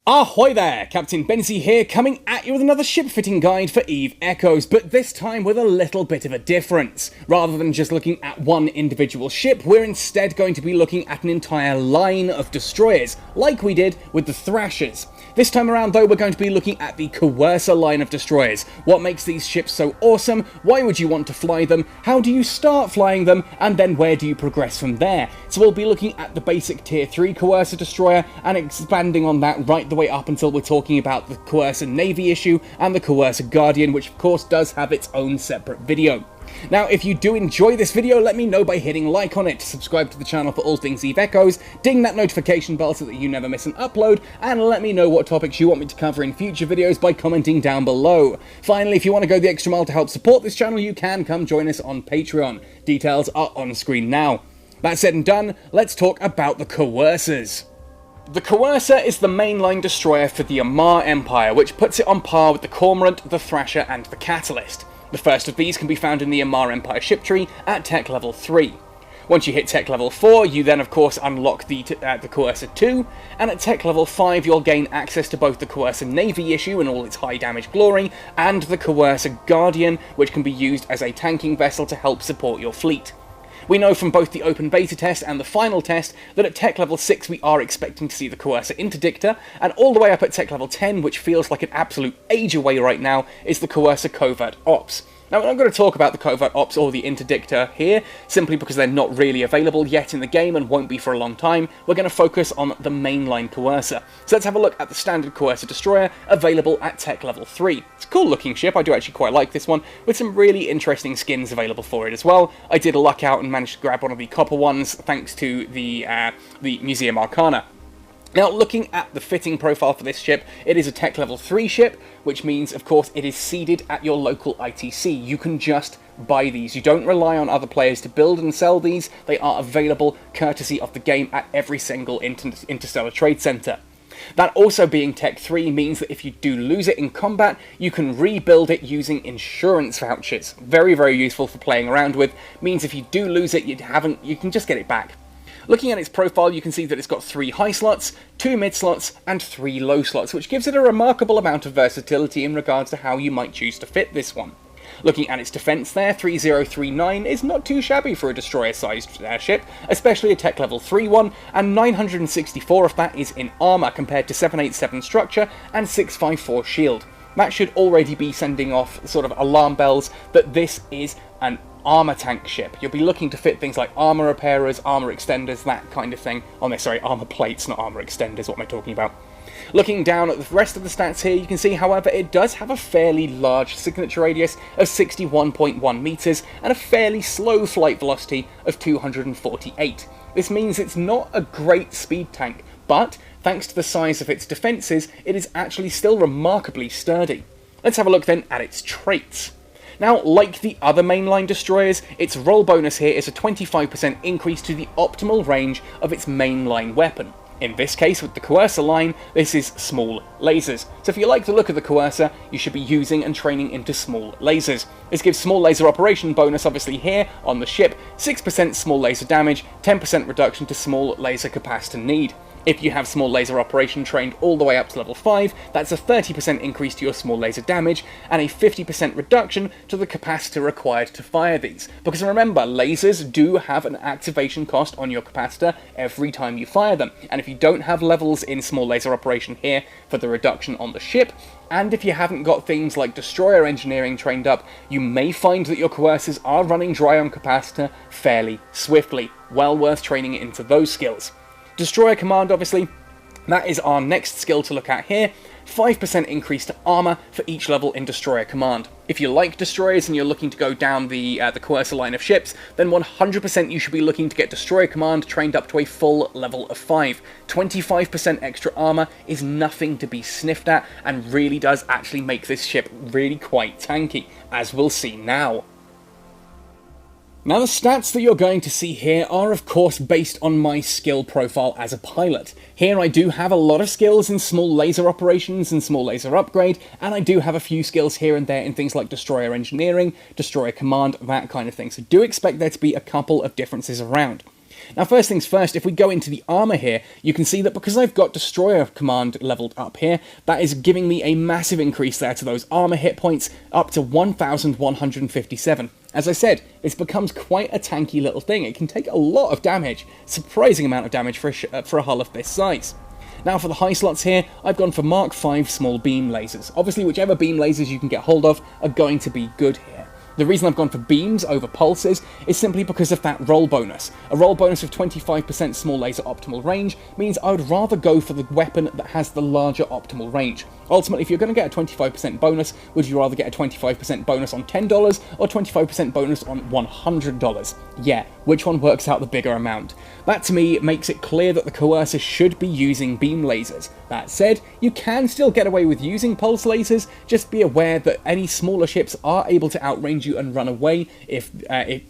Ahoy there, Captain Benzie here, coming at you with another ship fitting guide for EVE Echoes, but this time with a little bit of a difference. Rather than just looking at one individual ship, we're instead going to be looking at an entire line of destroyers, like we did with the Thrashers. This time around though, we're going to be looking at the Coercer line of destroyers. What makes these ships so awesome? Why would you want to fly them? How do you start flying them? And then where do you progress from there? So we'll be looking at the basic tier 3 Coercer destroyer and expanding on that right the way up until we're talking about the Coercer Navy issue and the Coercer Guardian, which of course does have its own separate video. Now, if you do enjoy this video, let me know by hitting like on it, subscribe to the channel for all things EVE Echoes, ding that notification bell so that you never miss an upload, and let me know what topics you want me to cover in future videos by commenting down below. Finally, if you want to go the extra mile to help support this channel, you can come join us on Patreon. Details are on screen now. That said and done, let's talk about the Coercers. The Coercer is the mainline destroyer for the Amarr Empire, which puts it on par with the Cormorant, the Thrasher, and the Catalyst. The first of these can be found in the Amarr Empire ship tree at tech level 3. Once you hit tech level 4, you then of course unlock the Coercer 2, and at tech level 5 you'll gain access to both the Coercer Navy issue in all its high damage glory, and the Coercer Guardian, which can be used as a tanking vessel to help support your fleet. We know from both the open beta test and the final test that at tech level 6 we are expecting to see the Coercer Interdictor, and all the way up at tech level 10, which feels like an absolute age away right now, is the Coercer Covert Ops. Now, I'm not going to talk about the Covert Ops or the Interdictor here, simply because they're not really available yet in the game and won't be for a long time. We're going to focus on the mainline Coercer. So let's have a look at the standard Coercer destroyer, available at tech level 3. It's a cool looking ship, I do actually quite like this one, with some really interesting skins available for it as well. I did luck out and managed to grab one of the copper ones, thanks to the Museum Arcana. Now, looking at the fitting profile for this ship, it is a tech level 3 ship, which means, of course, it is seeded at your local ITC. You can just buy these. You don't rely on other players to build and sell these. They are available courtesy of the game at every single Interstellar Trade Center. That also being tech 3 means that if you do lose it in combat, you can rebuild it using insurance vouchers. Very, very useful for playing around with. Means if you do lose it, you can just get it back. Looking at its profile, you can see that it's got 3 high slots, 2 mid slots, and 3 low slots, which gives it a remarkable amount of versatility in regards to how you might choose to fit this one. Looking at its defense there, 3039 is not too shabby for a destroyer-sized ship, especially a tech level 3 one, and 964 of that is in armor compared to 787 structure and 654 shield. That should already be sending off sort of alarm bells that this is an armor tank ship. You'll be looking to fit things like armor repairers, armor extenders, that kind of thing. Oh no, sorry, armor plates, not armor extenders, what am I talking about? Looking down at the rest of the stats here, you can see, however, it does have a fairly large signature radius of 61.1 meters and a fairly slow flight velocity of 248. This means it's not a great speed tank, but thanks to the size of its defences, it is actually still remarkably sturdy. Let's have a look then at its traits. Now, like the other mainline destroyers, its roll bonus here is a 25% increase to the optimal range of its mainline weapon. In this case, with the Coercer line, this is small lasers. So if you like the look of the Coercer, you should be using and training into small lasers. This gives small laser operation bonus, obviously here on the ship, 6% small laser damage, 10% reduction to small laser capacitor need. If you have small laser operation trained all the way up to level 5, that's a 30% increase to your small laser damage, and a 50% reduction to the capacitor required to fire these. Because remember, lasers do have an activation cost on your capacitor every time you fire them, and if you don't have levels in small laser operation here for the reduction on the ship, and if you haven't got things like destroyer engineering trained up, you may find that your Coercers are running dry on capacitor fairly swiftly. Well worth training into those skills. Destroyer Command, obviously, that is our next skill to look at here. 5% increase to armor for each level in Destroyer Command. If you like destroyers and you're looking to go down the Coercer line of ships, then 100% you should be looking to get Destroyer Command trained up to a full level of 5. 25% extra armor is nothing to be sniffed at, and really does actually make this ship really quite tanky, as we'll see now. Now, the stats that you're going to see here are of course based on my skill profile as a pilot. Here I do have a lot of skills in small laser operations and small laser upgrade, and I do have a few skills here and there in things like destroyer engineering, destroyer command, that kind of thing, so do expect there to be a couple of differences around. Now, first things first, if we go into the armor here, you can see that because I've got Destroyer command leveled up here, that is giving me a massive increase there to those armor hit points, up to 1,157. As I said, this becomes quite a tanky little thing. It can take a lot of damage, surprising amount of damage for a hull of this size. Now for the high slots here, I've gone for Mark V small beam lasers. Obviously, whichever beam lasers you can get hold of are going to be good here. The reason I've gone for beams over pulses is simply because of that roll bonus. A roll bonus of 25% small laser optimal range means I would rather go for the weapon that has the larger optimal range. Ultimately, if you're going to get a 25% bonus, would you rather get a 25% bonus on $10 or 25% bonus on $100? Yeah, which one works out the bigger amount? That to me makes it clear that the Coercer should be using beam lasers. That said, you can still get away with using pulse lasers, just be aware that any smaller ships are able to outrange you and run away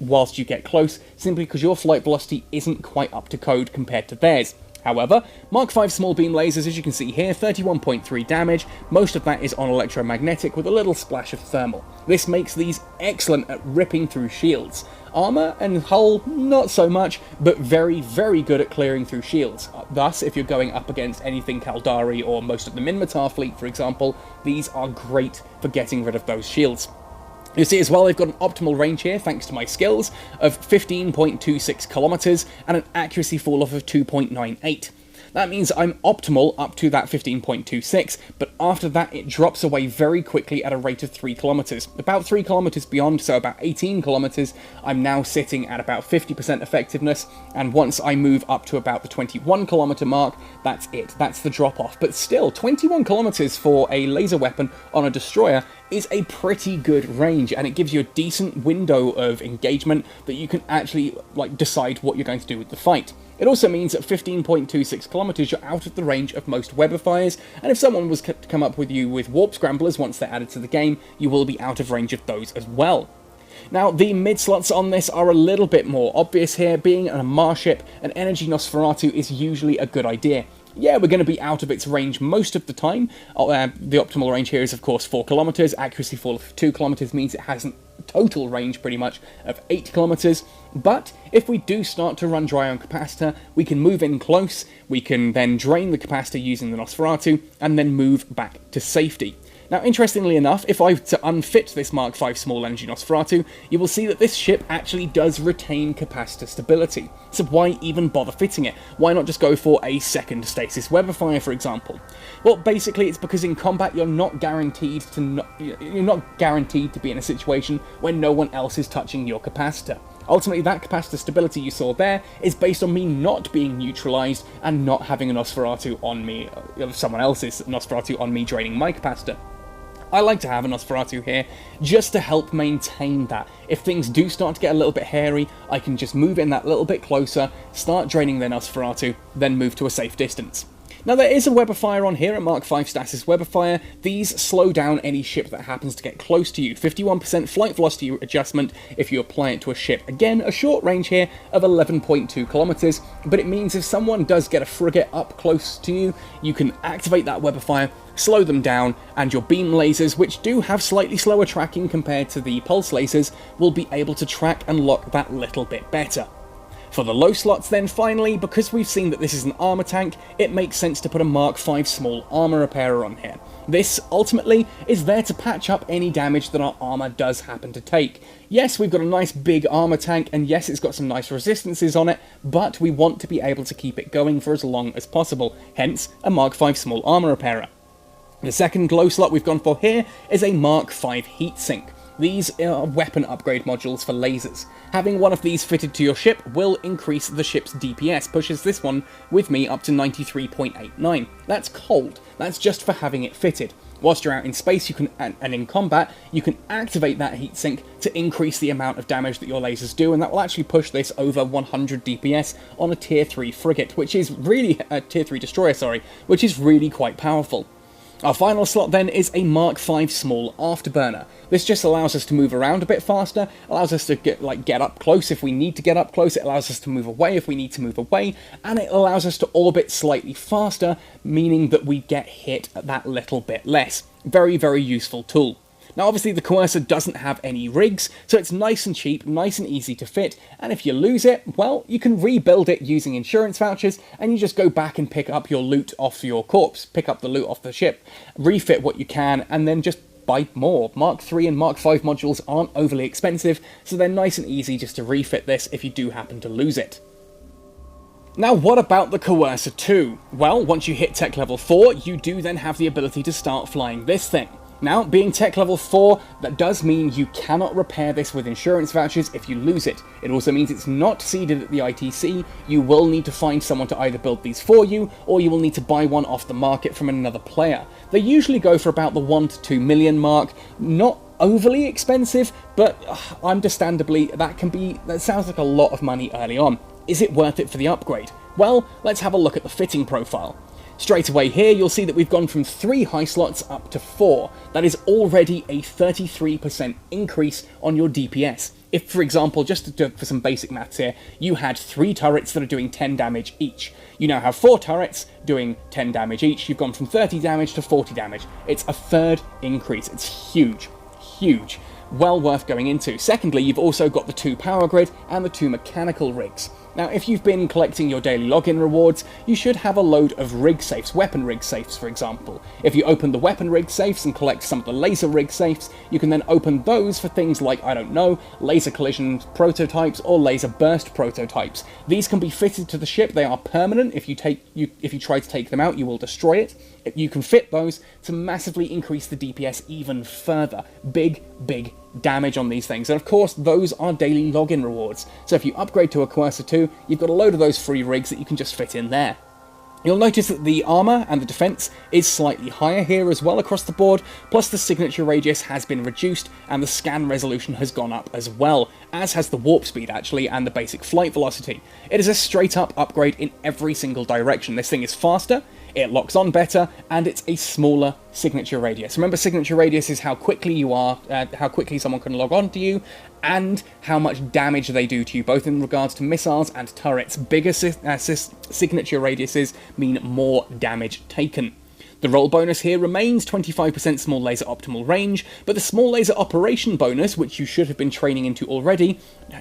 whilst you get close, simply because your flight velocity isn't quite up to code compared to theirs. However, Mark V small beam lasers, as you can see here, 31.3 damage, most of that is on electromagnetic with a little splash of thermal. This makes these excellent at ripping through shields. Armour and hull, not so much, but very, very good at clearing through shields. Thus, if you're going up against anything Kaldari or most of the Minmatar fleet, for example, these are great for getting rid of those shields. You see as well, I've got an optimal range here, thanks to my skills, of 15.26 kilometers and an accuracy fall-off of 2.98. That means I'm optimal up to that 15.26, but after that it drops away very quickly at a rate of 3 kilometers. About 3 kilometers beyond, so about 18 kilometers, I'm now sitting at about 50% effectiveness, and once I move up to about the 21 kilometer mark, that's it. That's the drop-off. But still, 21 kilometers for a laser weapon on a destroyer is a pretty good range, and it gives you a decent window of engagement that you can actually decide what you're going to do with the fight. It also means at 15.26 kilometers you're out of the range of most Weber fires, and if someone was to come up with you with warp scramblers once they're added to the game, you will be out of range of those as well. Now, the mid-slots on this are a little bit more obvious here. Being an Amarr ship, an Energy Nosferatu is usually a good idea. Yeah, we're going to be out of its range most of the time. The optimal range here is, of course, 4 kilometers. Accuracy fall of 2 kilometers means it has a total range, pretty much, of 8 kilometers. But if we do start to run dry on capacitor, we can move in close, we can then drain the capacitor using the Nosferatu, and then move back to safety. Now, interestingly enough, if I were to unfit this Mark V small energy Nosferatu, you will see that this ship actually does retain capacitor stability. So why even bother fitting it? Why not just go for a second stasis Weber fire, for example? Well, basically, it's because in combat you're not guaranteed to be in a situation where no one else is touching your capacitor. Ultimately, that capacitor stability you saw there is based on me not being neutralized and not having a Nosferatu on me, someone else's Nosferatu on me draining my capacitor. I like to have a Nosferatu here just to help maintain that. If things do start to get a little bit hairy, I can just move in that little bit closer, start draining their Nosferatu, then move to a safe distance. Now, there is a Weber fire on here, a Mark V stasis Weber fire. These slow down any ship that happens to get close to you. 51% flight velocity adjustment if you apply it to a ship. Again, a short range here of 11.2 kilometers, but it means if someone does get a frigate up close to you, you can activate that Weber fire, slow them down, and your beam lasers, which do have slightly slower tracking compared to the pulse lasers, will be able to track and lock that little bit better. For the low slots then, finally, because we've seen that this is an armor tank, it makes sense to put a Mark V small armor repairer on here. This, ultimately, is there to patch up any damage that our armor does happen to take. Yes, we've got a nice big armor tank, and yes, it's got some nice resistances on it, but we want to be able to keep it going for as long as possible, hence a Mark V small armor repairer. The second low slot we've gone for here is a Mark V heatsink. These are weapon upgrade modules for lasers. Having one of these fitted to your ship will increase the ship's DPS, pushes this one with me up to 93.89. That's cold, that's just for having it fitted. Whilst you're out in space and in combat, you can activate that heatsink to increase the amount of damage that your lasers do, and that will actually push this over 100 DPS on a tier 3 frigate, which is really, tier 3 destroyer, sorry, which is really quite powerful. Our final slot then is a Mark V small afterburner. This just allows us to move around a bit faster, allows us to get up close if we need to get up close, it allows us to move away if we need to move away, and it allows us to orbit slightly faster, meaning that we get hit that little bit less. Very, very useful tool. Now obviously the Coercer doesn't have any rigs, so it's nice and cheap, nice and easy to fit, and if you lose it, well, you can rebuild it using insurance vouchers, and you just go back and pick up your loot off your corpse, pick up the loot off the ship, refit what you can, and then just buy more. Mark 3 and Mark 5 modules aren't overly expensive, so they're nice and easy just to refit this if you do happen to lose it. Now what about the Coercer 2? Well, once you hit tech level 4, you do then have the ability to start flying this thing. Now, being tech level 4, that does mean you cannot repair this with insurance vouchers if you lose it. It also means it's not seeded at the ITC, you will need to find someone to either build these for you, or you will need to buy one off the market from another player. They usually go for about the 1 to 2 million mark, not overly expensive, but understandably, that sounds like a lot of money early on. Is it worth it for the upgrade? Well, let's have a look at the fitting profile. Straight away here, you'll see that we've gone from 3 high slots up to 4. That is already a 33% increase on your DPS. If, for example, for some basic maths here, you had 3 turrets that are doing 10 damage each. You now have 4 turrets doing 10 damage each. You've gone from 30 damage to 40 damage. It's a third increase. It's huge. Huge. Well worth going into. Secondly, you've also got the 2 power grid and the 2 mechanical rigs. Now, if you've been collecting your daily login rewards, you should have a load of rig safes, weapon rig safes, for example. If you open the weapon rig safes and collect some of the laser rig safes, you can then open those for things like, I don't know, laser collision prototypes or laser burst prototypes. These can be fitted to the ship. They are permanent. If you try to take them out, you will destroy it. You can fit those to massively increase the DPS even further. Big damage on these things. And of course, those are daily login rewards. So if you upgrade to a Coercer 2, you've got a load of those free rigs that you can just fit in there. You'll notice that the armour and the defence is slightly higher here as well across the board, plus the signature radius has been reduced and the scan resolution has gone up as well, as has the warp speed actually and the basic flight velocity. It is a straight up upgrade in every single direction. This thing is faster, it locks on better, and it's a smaller signature radius. Remember, signature radius is how quickly how quickly someone can log on to you, and how much damage they do to you, both in regards to missiles and turrets. Bigger signature radiuses mean more damage taken. The roll bonus here remains 25% small laser optimal range, but the small laser operation bonus, which you should have been training into already,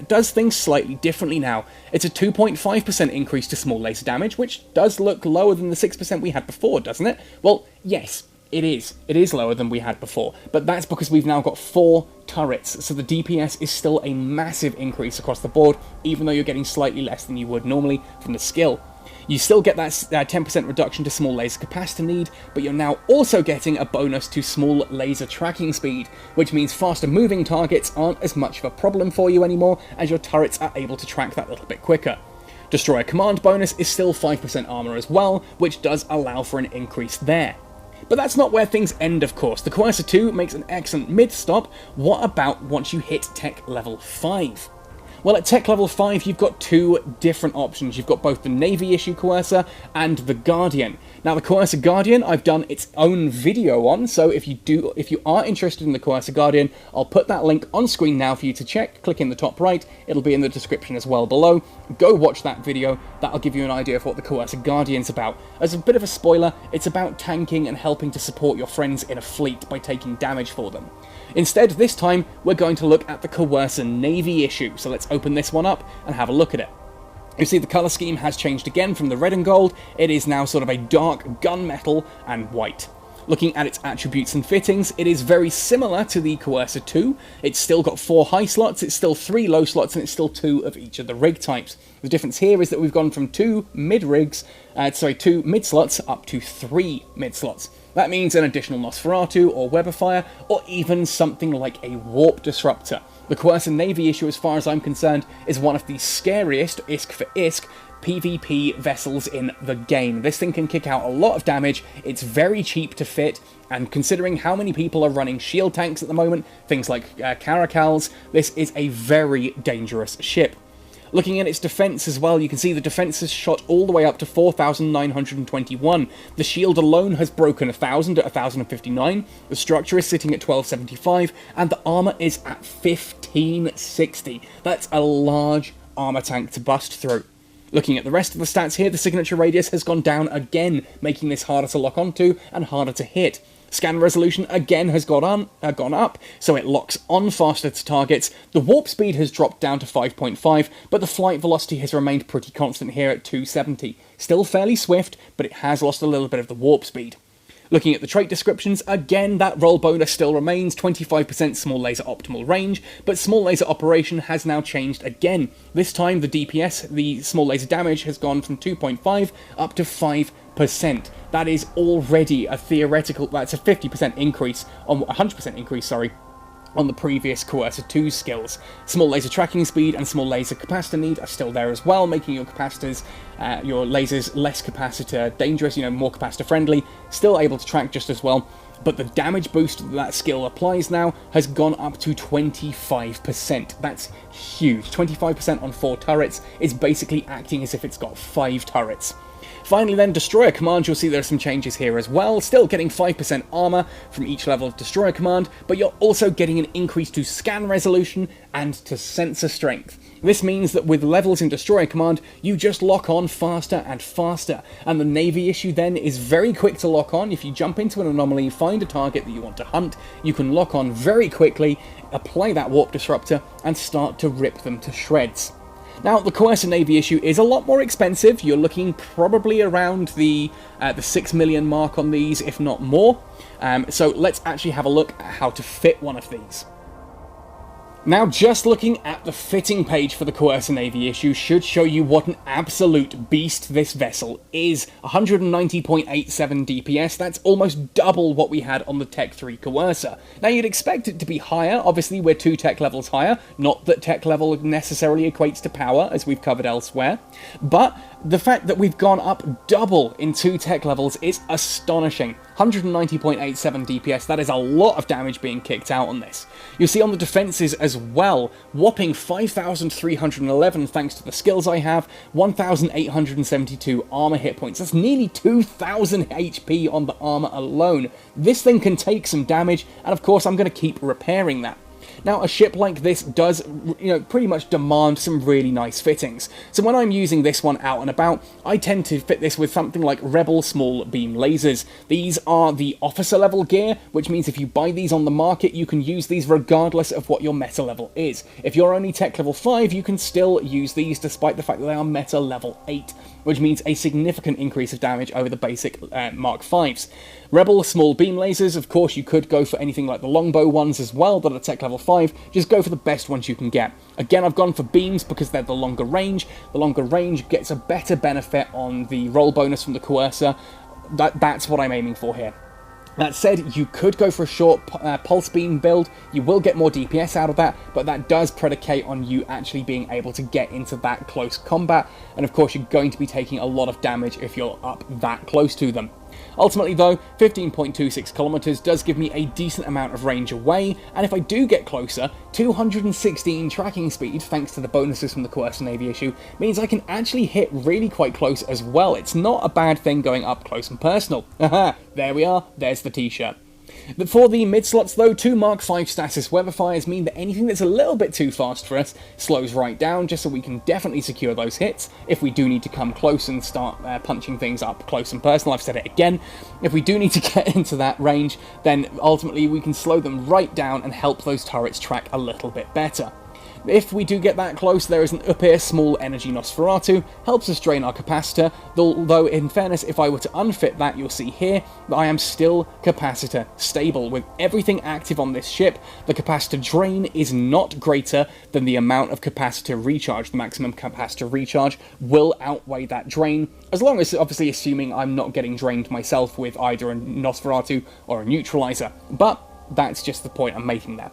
does things slightly differently now. It's a 2.5% increase to small laser damage, which does look lower than the 6% we had before, doesn't it? Well, yes, it is. It is lower than we had before, but that's because we've now got 4 turrets, so the DPS is still a massive increase across the board, even though you're getting slightly less than you would normally from the skill. You still get that 10% reduction to small laser capacity need, but you're now also getting a bonus to small laser tracking speed, which means faster moving targets aren't as much of a problem for you anymore, as your turrets are able to track that little bit quicker. Destroyer command bonus is still 5% armor as well, which does allow for an increase there. But that's not where things end, of course. The Coercer 2 makes an excellent mid-stop. What about once you hit tech level 5? Well, at tech level 5, you've got 2 different options. You've got both the Navy issue Coercer and the Guardian. Now, the Coercer Guardian, I've done its own video on, so if you are interested in the Coercer Guardian, I'll put that link on screen now for you to check. Click in the top right, it'll be in the description as well below. Go watch that video, that'll give you an idea of what the Coercer Guardian's about. As a bit of a spoiler, it's about tanking and helping to support your friends in a fleet by taking damage for them. Instead, this time, we're going to look at the Coercer Navy issue, so let's open this one up and have a look at it. You see the colour scheme has changed again from the red and gold. It is now sort of a dark gunmetal and white. Looking at its attributes and fittings, it is very similar to the Coercer 2. It's still got 4 high slots, it's still 3 low slots, and it's still 2 of each of the rig types. The difference here is that we've gone from 2 mid slots up to 3 mid slots. That means an additional Nosferatu or Weberfire, or even something like a Warp Disruptor. The Coercer Navy issue, as far as I'm concerned, is one of the scariest, ISK for ISK, PvP vessels in the game. This thing can kick out a lot of damage, it's very cheap to fit, and considering how many people are running shield tanks at the moment, things like Caracals, this is a very dangerous ship. Looking at its defense as well, you can see the defense has shot all the way up to 4,921. The shield alone has broken 1,000 at 1,059, the structure is sitting at 1,275, and the armor is at 1,560. That's a large armor tank to bust through. Looking at the rest of the stats here, the signature radius has gone down again, making this harder to lock onto and harder to hit. Scan resolution again has gone up, so it locks on faster to targets. The warp speed has dropped down to 5.5, but the flight velocity has remained pretty constant here at 270. Still fairly swift, but it has lost a little bit of the warp speed. Looking at the trait descriptions, again, that roll bonus still remains, 25% small laser optimal range, but small laser operation has now changed again. This time, the DPS, the small laser damage, has gone from 2.5 up to 5%. That is already a theoretical, that's a 50% increase, on 100% increase, sorry, on the previous Coercer 2 skills. Small laser tracking speed and small laser capacitor need are still there as well, making your capacitors, your lasers less capacitor dangerous, more capacitor friendly, still able to track just as well, but the damage boost that skill applies now has gone up to 25%. That's huge. 25% on 4 turrets is basically acting as if it's got 5 turrets. Finally then, Destroyer Command, you'll see there are some changes here as well. Still getting 5% armor from each level of Destroyer Command, but you're also getting an increase to scan resolution and to sensor strength. This means that with levels in Destroyer Command, you just lock on faster and faster, and the Navy issue then is very quick to lock on. If you jump into an anomaly, find a target that you want to hunt, you can lock on very quickly, apply that Warp Disruptor, and start to rip them to shreds. Now, the Coercer Navy issue is a lot more expensive. You're looking probably around the 6 million mark on these, if not more. So let's actually have a look at how to fit one of these. Now, just looking at the fitting page for the Coercer Navy issue should show you what an absolute beast this vessel is. 190.87 DPS, that's almost double what we had on the Tech 3 Coercer. Now, you'd expect it to be higher. Obviously, we're 2 tech levels higher. Not that tech level necessarily equates to power, as we've covered elsewhere. But the fact that we've gone up double in 2 tech levels is astonishing. 190.87 DPS, that is a lot of damage being kicked out on this. You'll see on the defenses as well, whopping 5,311 thanks to the skills I have, 1,872 armor hit points. That's nearly 2,000 HP on the armor alone. This thing can take some damage, and of course I'm going to keep repairing that. Now, a ship like this does, pretty much demand some really nice fittings. So when I'm using this one out and about, I tend to fit this with something like Rebel small beam lasers. These are the officer level gear, which means if you buy these on the market, you can use these regardless of what your meta level is. If you're only tech level 5, you can still use these despite the fact that they are meta level 8, which means a significant increase of damage over the basic Mark 5s. Rebel small beam lasers, of course you could go for anything like the longbow ones as well that are tech level 5, just go for the best ones you can get. Again, I've gone for beams because they're the longer range. The longer range gets a better benefit on the roll bonus from the Coercer. That's what I'm aiming for here. That said, you could go for a short pulse beam build. You will get more DPS out of that, but that does predicate on you actually being able to get into that close combat, and of course you're going to be taking a lot of damage if you're up that close to them. Ultimately though, 15.26 kilometers does give me a decent amount of range away, and if I do get closer, 216 tracking speed, thanks to the bonuses from the Coercer Navy issue, means I can actually hit really quite close as well. It's not a bad thing going up close and personal. Haha, there we are, there's the t-shirt. For the mid-slots though, 2 Mark 5 status weatherfires mean that anything that's a little bit too fast for us slows right down, just so we can definitely secure those hits if we do need to come close and start punching things up close and personal. I've said it again. If we do need to get into that range, then ultimately we can slow them right down and help those turrets track a little bit better. If we do get that close, there is an up here small energy Nosferatu, helps us drain our capacitor, though in fairness, if I were to unfit that, you'll see here that I am still capacitor stable. With everything active on this ship, the capacitor drain is not greater than the amount of capacitor recharge. The maximum capacitor recharge will outweigh that drain, as long as, obviously, assuming I'm not getting drained myself with either a Nosferatu or a neutralizer. But that's just the point I'm making there.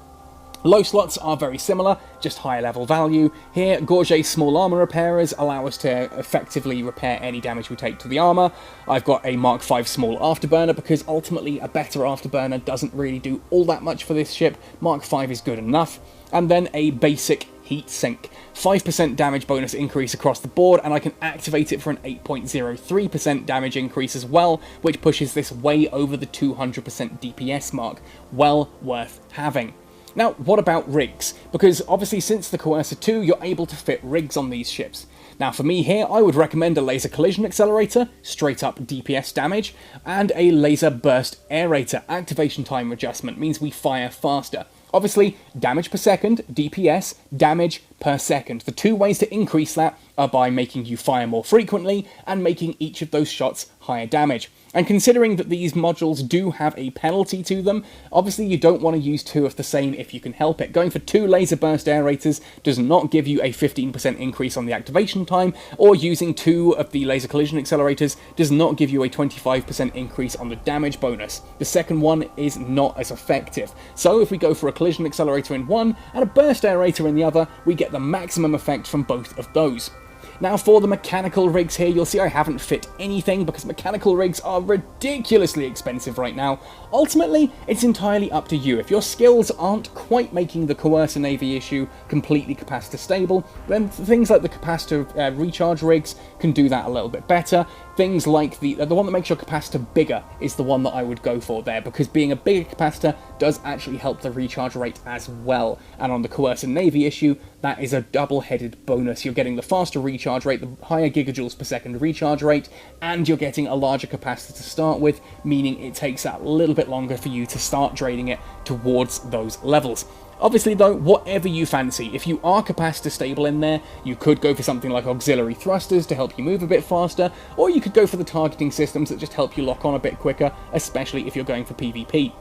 Low slots are very similar, just higher level value. Here, Gorget small armor repairers allow us to effectively repair any damage we take to the armor. I've got a Mark 5 small afterburner because ultimately a better afterburner doesn't really do all that much for this ship. Mark 5 is good enough. And then a basic heat sink. 5% damage bonus increase across the board, and I can activate it for an 8.03% damage increase as well, which pushes this way over the 200% DPS mark. Well worth having. Now, what about rigs? Because obviously since the Coercer 2, you're able to fit rigs on these ships. Now for me here, I would recommend a laser collision accelerator, straight up DPS damage, and a laser burst aerator. Activation time adjustment means we fire faster. Obviously, damage per second, DPS, damage per second. The two ways to increase that are by making you fire more frequently and making each of those shots higher damage. And considering that these modules do have a penalty to them, obviously you don't want to use two of the same if you can help it. Going for two laser burst aerators does not give you a 15% increase on the activation time, or using two of the laser collision accelerators does not give you a 25% increase on the damage bonus. The second one is not as effective. So if we go for a collision accelerator in one and a burst aerator in the other, we get the maximum effect from both of those. Now for the mechanical rigs here, you'll see I haven't fit anything because mechanical rigs are ridiculously expensive right now. Ultimately, it's entirely up to you. If your skills aren't quite making the Coercer Navy issue completely capacitor stable, then things like the capacitor recharge rigs can do that a little bit better. Things like the one that makes your capacitor bigger is the one that I would go for there, because being a bigger capacitor does actually help the recharge rate as well. And on the Coercer Navy issue, that is a double-headed bonus. You're getting the faster recharge rate, the higher gigajoules per second recharge rate, and you're getting a larger capacitor to start with, meaning it takes a little bit longer for you to start draining it towards those levels. Obviously though, whatever you fancy, if you are capacitor stable in there, you could go for something like auxiliary thrusters to help you move a bit faster, or you could go for the targeting systems that just help you lock on a bit quicker, especially if you're going for PvP.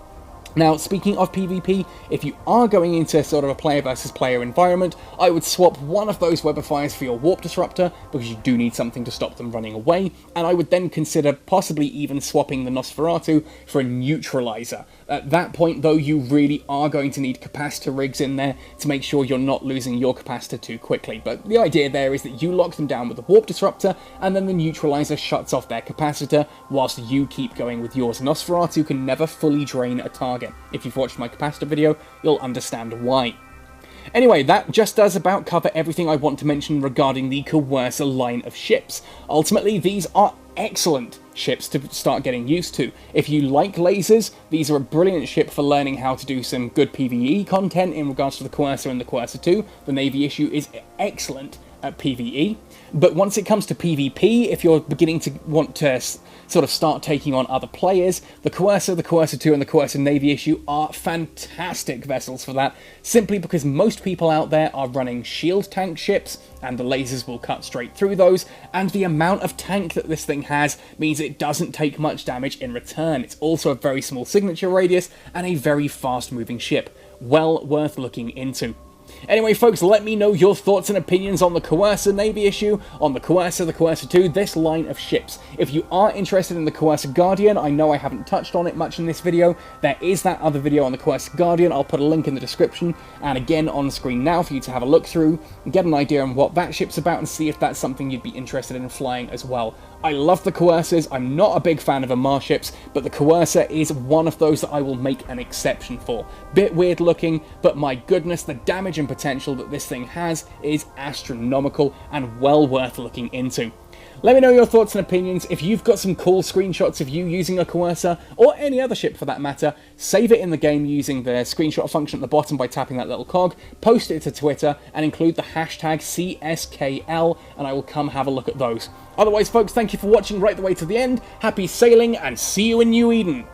Now, speaking of PvP, if you are going into sort of a player versus player environment, I would swap one of those webifiers for your warp disruptor, because you do need something to stop them running away, and I would then consider possibly even swapping the Nosferatu for a neutralizer. At that point, though, you really are going to need capacitor rigs in there to make sure you're not losing your capacitor too quickly. But the idea there is that you lock them down with the warp disruptor, and then the neutralizer shuts off their capacitor, whilst you keep going with yours. Nosferatu can never fully drain a target. If you've watched my capacitor video, you'll understand why. Anyway, that just does about cover everything I want to mention regarding the Coercer line of ships. Ultimately, these are excellent ships to start getting used to. If you like lasers, these are a brilliant ship for learning how to do some good PvE content in regards to the Coercer and the Coercer 2. The Navy issue is excellent at PvE, but once it comes to PvP, if you're beginning to want to sort of start taking on other players, the Coercer 2, and the Coercer Navy issue are fantastic vessels for that, simply because most people out there are running shield tank ships, and the lasers will cut straight through those, and the amount of tank that this thing has means it doesn't take much damage in return. It's also a very small signature radius, and a very fast-moving ship. Well worth looking into. Anyway, folks, let me know your thoughts and opinions on the Coercer Navy issue, on the Coercer 2, this line of ships. If you are interested in the Coercer Guardian, I know I haven't touched on it much in this video. There is that other video on the Coercer Guardian. I'll put a link in the description, and again on screen now for you to have a look through, and get an idea on what that ship's about, and see if that's something you'd be interested in flying as well. I love the Coercers. I'm not a big fan of Amarr ships, but the Coercer is one of those that I will make an exception for. Bit weird looking, but my goodness, the damage and potential that this thing has is astronomical and well worth looking into. Let me know your thoughts and opinions. If you've got some cool screenshots of you using a Coercer, or any other ship for that matter, save it in the game using the screenshot function at the bottom by tapping that little cog, post it to Twitter, and include the hashtag CSKL, and I will come have a look at those. Otherwise, folks, thank you for watching right the way to the end. Happy sailing, and see you in New Eden!